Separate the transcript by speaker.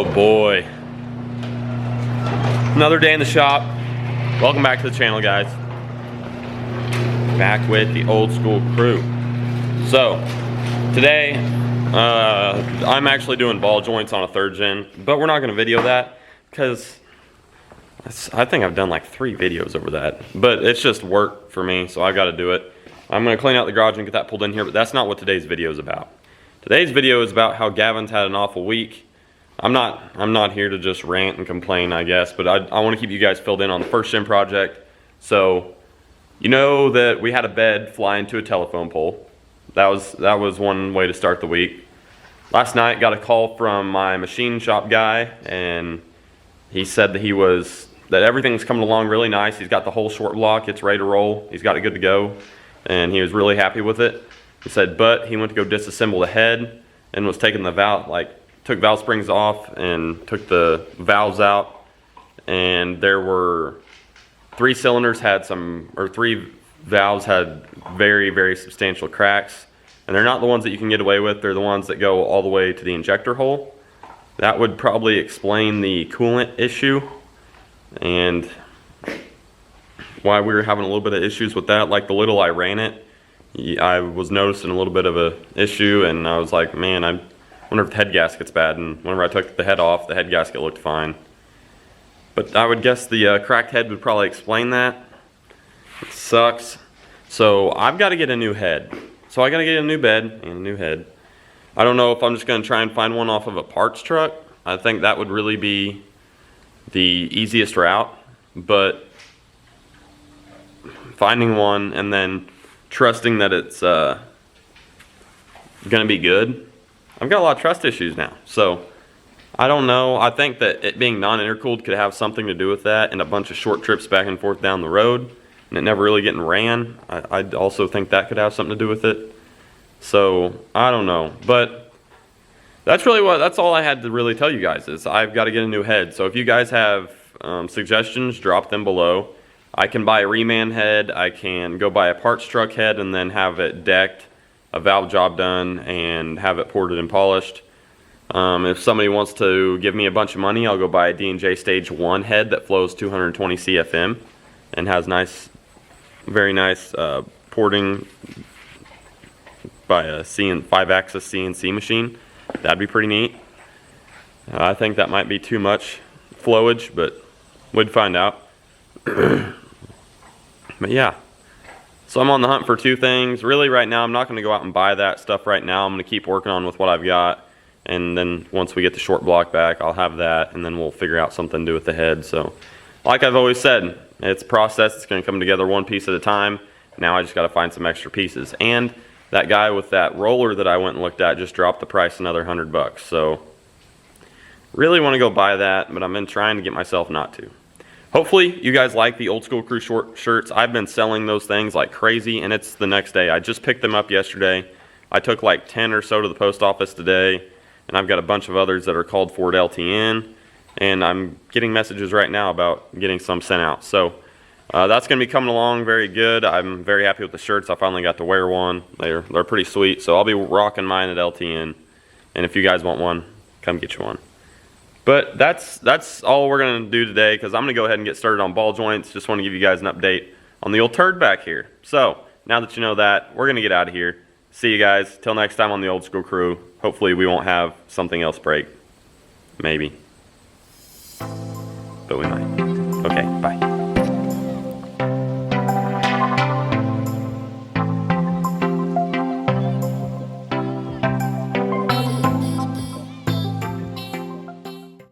Speaker 1: Oh boy. Another day in the shop. Welcome back to the channel, guys. Back with the old school crew. So, today, I'm actually doing ball joints on a 3rd gen, but we're not going to video that because I think I've done like 3 videos over that. But it's just work for me, so I've got to do it. I'm going to clean out the garage and get that pulled in here, but that's not what today's video is about. Today's video is about how Gavin's had an awful week. I'm not here to just rant and complain, I guess, but I want to keep you guys filled in on the 1st gen project. So, you know that we had a bed fly into a telephone pole. That was one way to start the week. Last night, got a call from my machine shop guy, and he said that everything's coming along really nice. He's got the whole short block, it's ready to roll. He's got it good to go, and he was really happy with it. He said, but he went to go disassemble the head and was taking the valve, took valve springs off and took the valves out, and there were 3 cylinders had 3 valves had very, very substantial cracks, and they're not the ones that you can get away with. They're the ones that go all the way to the injector hole. That would probably explain the coolant issue and why we were having a little bit of issues with that. Like the little I ran it, I was noticing a little bit of a issue, and I was like, man, I wonder if the head gasket's bad. And whenever I took the head off, the head gasket looked fine. But I would guess the cracked head would probably explain that. It sucks. So I've got to get a new head. So I got to get a new bed and a new head. I don't know if I'm just going to try and find one off of a parts truck. I think that would really be the easiest route. But finding one and then trusting that it's going to be good. I've got a lot of trust issues now, so I don't know. I think that it being non-intercooled could have something to do with that, and a bunch of short trips back and forth down the road, and it never really getting ran. I also think that could have something to do with it. So I don't know, but that's all I had to really tell you guys is I've got to get a new head. So if you guys have suggestions, drop them below. I can buy a reman head. I can go buy a parts truck head and then have it decked, a valve job done, and have it ported and polished. If somebody wants to give me a bunch of money, I'll go buy a D&J Stage 1 head that flows 220 CFM and has very nice porting by a 5-axis CNC machine. That'd be pretty neat. I think that might be too much flowage, but we'd find out. But yeah. So I'm on the hunt for 2 things. Really right now I'm not going to go out and buy that stuff right now. I'm going to keep working on with what I've got, and then once we get the short block back I'll have that, and then we'll figure out something to do with the head. So like I've always said, it's a process. It's going to come together one piece at a time. Now I just got to find some extra pieces, and that guy with that roller that I went and looked at just dropped the price another $100. So really want to go buy that, but I've been trying to get myself not to. Hopefully you guys like the old school crew short shirts. I've been selling those things like crazy, and it's the next day. I just picked them up yesterday. I took like 10 or so to the post office today, and I've got a bunch of others that are called Ford LTN, and I'm getting messages right now about getting some sent out. So that's going to be coming along very good. I'm very happy with the shirts. I finally got to wear one. They're pretty sweet, so I'll be rocking mine at LTN, and if you guys want one, come get you one. But that's all we're going to do today, because I'm going to go ahead and get started on ball joints. Just want to give you guys an update on the old turd back here. So now that you know that, we're going to get out of here. See you guys. Till next time on the old school crew. Hopefully we won't have something else break. Maybe. But we might. Okay.